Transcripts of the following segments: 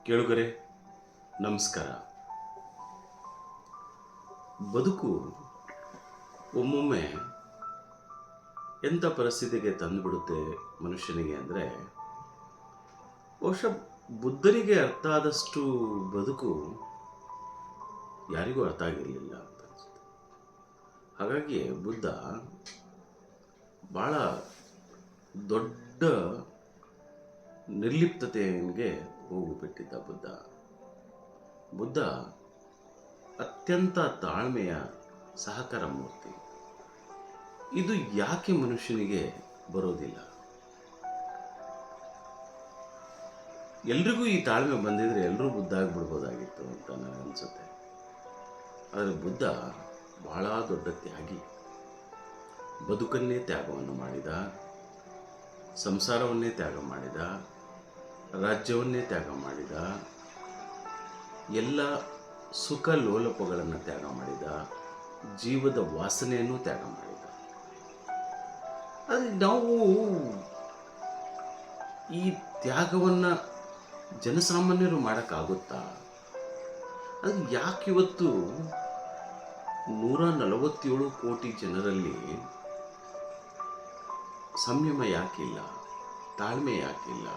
ಕೇಳುಗರೆ ನಮಸ್ಕಾರ. ಬದುಕು ಒಮ್ಮೊಮ್ಮೆ ಎಂಥ ಪರಿಸ್ಥಿತಿಗೆ ತಂದುಬಿಡುತ್ತೆ ಮನುಷ್ಯನಿಗೆ ಅಂದರೆ, ಬಹುಶಃ ಬುದ್ಧನಿಗೆ ಅರ್ಥ ಆದಷ್ಟು ಬದುಕು ಯಾರಿಗೂ ಅರ್ಥ ಆಗಿರಲಿಲ್ಲ ಅಂತ ಅನ್ಸುತ್ತೆ. ಹಾಗಾಗಿ ಬುದ್ಧ ಭಾಳ ದೊಡ್ಡ ನಿರ್ಲಿಪ್ತತೆಗೆ ಹೋಗಿಬಿಟ್ಟಿದ್ದ. ಬುದ್ಧ ಅತ್ಯಂತ ತಾಳ್ಮೆಯ ಸಹಕಾರ ಮೂರ್ತಿ. ಇದು ಯಾಕೆ ಮನುಷ್ಯನಿಗೆ ಬರೋದಿಲ್ಲ? ಎಲ್ರಿಗೂ ಈ ತಾಳ್ಮೆ ಬಂದಿದ್ರೆ ಎಲ್ಲರೂ ಬುದ್ಧ ಆಗಿಬಿಡ್ಬೋದಾಗಿತ್ತು ಅಂತ ನನಗನ್ಸುತ್ತೆ. ಆದರೆ ಬುದ್ಧ ಬಹಳ ದೊಡ್ಡ ತ್ಯಾಗಿ. ಬದುಕನ್ನೇ ತ್ಯಾಗವನ್ನು ಮಾಡಿದ, ಸಂಸಾರವನ್ನೇ ತ್ಯಾಗ ಮಾಡಿದ, ರಾಜ್ಯವನ್ನೇ ತ್ಯಾಗ ಮಾಡಿದ, ಎಲ್ಲ ಸುಖ ಲೋಲಪಗಳನ್ನು ತ್ಯಾಗ ಮಾಡಿದ, ಜೀವದ ವಾಸನೆಯನ್ನು ತ್ಯಾಗ ಮಾಡಿದ. ಆದರೆ ನಾವು ಈ ತ್ಯಾಗವನ್ನು ಜನಸಾಮಾನ್ಯರು ಮಾಡೋಕ್ಕಾಗುತ್ತಾ? ಅದು ಯಾಕೆ ಇವತ್ತು 147 ಕೋಟಿ ಜನರಲ್ಲಿ ಸಂಯಮ ಯಾಕಿಲ್ಲ? ತಾಳ್ಮೆ ಯಾಕಿಲ್ಲ?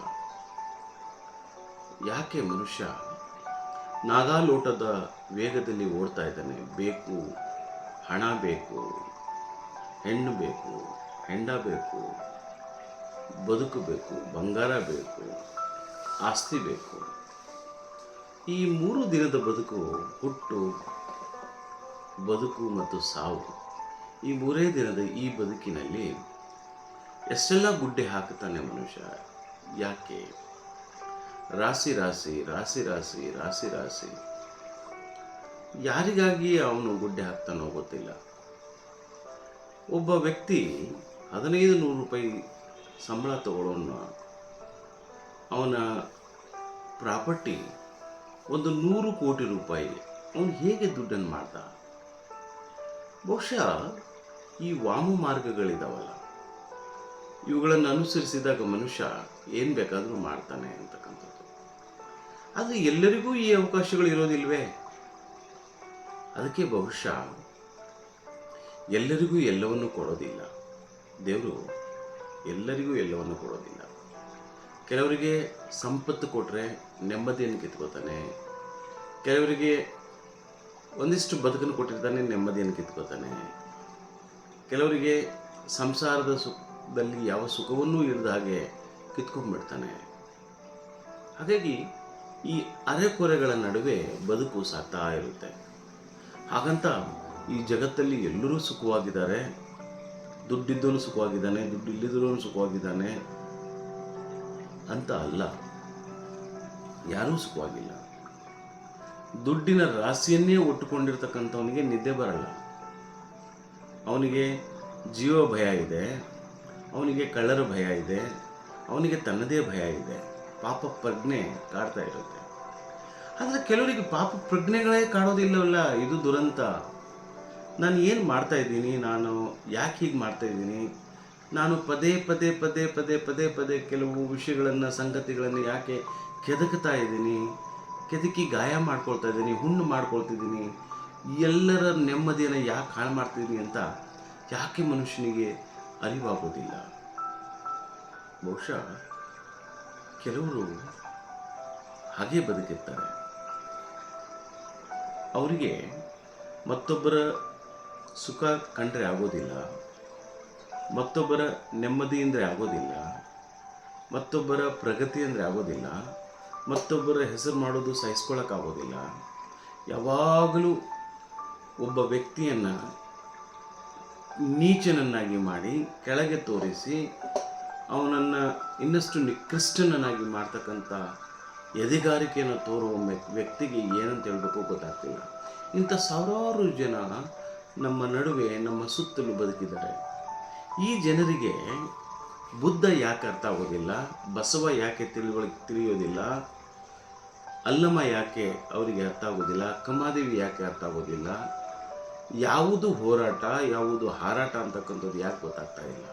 ಯಾಕೆ ಮನುಷ್ಯ ನಾಗಾಲೋಟದ ವೇಗದಲ್ಲಿ ಓಡ್ತಾ ಇದ್ದಾನೆ? ಬೇಕು, ಹಣ ಬೇಕು, ಹೆಣ್ಣು ಬೇಕು, ಹೆಂಡ ಬೇಕು, ಬದುಕು ಬೇಕು, ಬಂಗಾರ ಬೇಕು, ಆಸ್ತಿ ಬೇಕು. ಈ 3 ದಿನದ ಬದುಕು, ಹುಟ್ಟು, ಬದುಕು ಮತ್ತು ಸಾವು, ಈ 3 ದಿನದ ಈ ಬದುಕಿನಲ್ಲಿ ಎಷ್ಟೆಲ್ಲ ಗುಡ್ಡೆ ಹಾಕುತ್ತಾನೆ ಮನುಷ್ಯ. ಯಾಕೆ? ರಾಶಿ ರಾಶಿ ರಾಶಿ ರಾಶಿ ರಾಶಿ ರಾಶಿ. ಯಾರಿಗಾಗಿ ಅವನು ಗುಡ್ಡೆ ಹಾಕ್ತಾನೋ ಗೊತ್ತಿಲ್ಲ. ಒಬ್ಬ ವ್ಯಕ್ತಿ 1500 ರೂಪಾಯಿ ಸಂಬಳ ತಗೊಳ್ಳೋನು, ಅವನ ಪ್ರಾಪರ್ಟಿ ಒಂದು 100 ಕೋಟಿ ರೂಪಾಯಿ. ಅವನು ಹೇಗೆ ದುಡ್ಡನ್ನು ಮಾಡ್ದ? ಬಹುಶಃ ಈ ವಾಮ ಮಾರ್ಗಗಳಿದಾವಲ್ಲ, ಇವುಗಳನ್ನು ಅನುಸರಿಸಿದಾಗ ಮನುಷ್ಯ ಏನು ಬೇಕಾದರೂ ಮಾಡ್ತಾನೆ ಅಂತಕ್ಕಂಥದ್ದು. ಆದರೆ ಎಲ್ಲರಿಗೂ ಈ ಅವಕಾಶಗಳು ಇರೋದಿಲ್ವೇ? ಅದಕ್ಕೆ ಬಹುಶಃ ಎಲ್ಲರಿಗೂ ಎಲ್ಲವನ್ನು ಕೊಡೋದಿಲ್ಲ. ದೇವರು ಎಲ್ಲರಿಗೂ ಎಲ್ಲವನ್ನು ಕೊಡೋದಿಲ್ಲ. ಕೆಲವರಿಗೆ ಸಂಪತ್ತು ಕೊಟ್ಟರೆ ನೆಮ್ಮದಿಯನ್ನು ಕಿತ್ಕೋತಾನೆ, ಕೆಲವರಿಗೆ ಒಂದಿಷ್ಟು ಬದುಕನ್ನು ಕೊಟ್ಟಿರ್ತಾನೆ, ನೆಮ್ಮದಿಯನ್ನು ಕಿತ್ಕೋತಾನೆ, ಕೆಲವರಿಗೆ ಸಂಸಾರದ ಸುಖದಲ್ಲಿ ಯಾವ ಸುಖವನ್ನೂ ಇಲ್ಲದ ಹಾಗೆ ಕಿತ್ಕೊಂಡ್ಬಿಡ್ತಾನೆ. ಹಾಗಾಗಿ ಈ ಅರೆಕೊರೆಗಳ ನಡುವೆ ಬದುಕು ಸಾಗ್ತಾ ಇರುತ್ತೆ. ಹಾಗಂತ ಈ ಜಗತ್ತಲ್ಲಿ ಎಲ್ಲರೂ ಸುಖವಾಗಿದ್ದಾರೆ. ದುಡ್ಡಿದ್ದವನು ಸುಖವಾಗಿದ್ದಾನೆ, ದುಡ್ಡು ಇಲ್ಲದಿರೋನು ಸುಖವಾಗಿದ್ದಾನೆ ಅಂತ ಅಲ್ಲ. ಯಾರೂ ಸುಖವಾಗಿಲ್ಲ. ದುಡ್ಡಿನ ರಾಶಿಯನ್ನೇ ಒಟ್ಟುಕೊಂಡಿರ್ತಕ್ಕಂಥವನಿಗೆ ನಿದ್ದೆ ಬರಲ್ಲ. ಅವನಿಗೆ ಜೀವ ಭಯ ಇದೆ, ಅವನಿಗೆ ಕಳ್ಳರ ಭಯ ಇದೆ, ಅವನಿಗೆ ತನ್ನದೇ ಭಯ ಇದೆ. ಪಾಪ ಪ್ರಜ್ಞೆ ಕಾಡ್ತಾ ಇರುತ್ತೆ. ಆದರೆ ಕೆಲವರಿಗೆ ಪಾಪ ಪ್ರಜ್ಞೆಗಳೇ ಕಾಡೋದಿಲ್ಲವಲ್ಲ. ಇದು ದುರಂತ. ನಾನು ಏನು ಮಾಡ್ತಾ ಇದ್ದೀನಿ? ನಾನು ಯಾಕೆ ಹೀಗೆ ಮಾಡ್ತಾ ಇದ್ದೀನಿ? ನಾನು ಪದೇ ಪದೇ ಪದೇ ಪದೇ ಪದೇ ಪದೇ ಕೆಲವು ವಿಷಯಗಳನ್ನು, ಸಂಗತಿಗಳನ್ನು ಯಾಕೆ ಕೆದಕ್ತಾ ಇದ್ದೀನಿ? ಕೆದಕಿ ಗಾಯ ಮಾಡ್ಕೊಳ್ತಾ ಇದ್ದೀನಿ, ಹುಣ್ಣು ಮಾಡ್ಕೊಳ್ತಿದ್ದೀನಿ, ಎಲ್ಲರ ನೆಮ್ಮದಿಯನ್ನು ಯಾಕೆ ಹಾಳು ಮಾಡ್ತಿದ್ದೀನಿ ಅಂತ ಯಾಕೆ ಮನುಷ್ಯನಿಗೆ ಅರಿವಾಗೋದಿಲ್ಲ? ಬಹುಶಃ ಕೆಲವರು ಹಾಗೆ ಬದುಕಿರ್ತಾರೆ. ಅವರಿಗೆ ಮತ್ತೊಬ್ಬರ ಸುಖ ಕಂಡ್ರೆ ಆಗೋದಿಲ್ಲ, ಮತ್ತೊಬ್ಬರ ನೆಮ್ಮದಿ ಅಂದರೆ ಆಗೋದಿಲ್ಲ, ಮತ್ತೊಬ್ಬರ ಪ್ರಗತಿ ಅಂದರೆ ಆಗೋದಿಲ್ಲ, ಮತ್ತೊಬ್ಬರ ಹೆಸರು ಮಾಡೋದು ಸಹಿಸ್ಕೊಳ್ಳೋಕ್ಕಾಗೋದಿಲ್ಲ. ಯಾವಾಗಲೂ ಒಬ್ಬ ವ್ಯಕ್ತಿಯನ್ನು ನೀಚನನ್ನಾಗಿ ಮಾಡಿ, ಕೆಳಗೆ ತೋರಿಸಿ, ಅವನನ್ನು ಇನ್ನಷ್ಟು ನಿಕೃಷ್ಟನನ್ನಾಗಿ ಮಾಡ್ತಕ್ಕಂಥ ಎದೆಗಾರಿಕೆಯನ್ನು ತೋರುವ ವ್ಯಕ್ತಿಗೆ ಏನಂತ ಹೇಳಬೇಕು ಗೊತ್ತಾಗ್ತಿಲ್ಲ. ಇಂಥ ಸಾವಿರಾರು ಜನ ನಮ್ಮ ನಡುವೆ, ನಮ್ಮ ಸುತ್ತಲೂ ಬದುಕಿದ್ದಾರೆ. ಈ ಜನರಿಗೆ ಬುದ್ಧ ಯಾಕೆ ಅರ್ಥ ಆಗೋದಿಲ್ಲ? ಬಸವ ಯಾಕೆ ತಿಳಿಯೋದಿಲ್ಲ? ಅಲ್ಲಮ್ಮ ಯಾಕೆ ಅವರಿಗೆ ಅರ್ಥ ಆಗೋದಿಲ್ಲ? ಕಮ್ಮಾದೇವಿ ಯಾಕೆ ಅರ್ಥ ಆಗೋದಿಲ್ಲ? ಯಾವುದು ಹೋರಾಟ, ಯಾವುದು ಹಾರಾಟ ಅಂತಕ್ಕಂಥದ್ದು ಯಾಕೆ ಗೊತ್ತಾಗ್ತಾ ಇಲ್ಲ?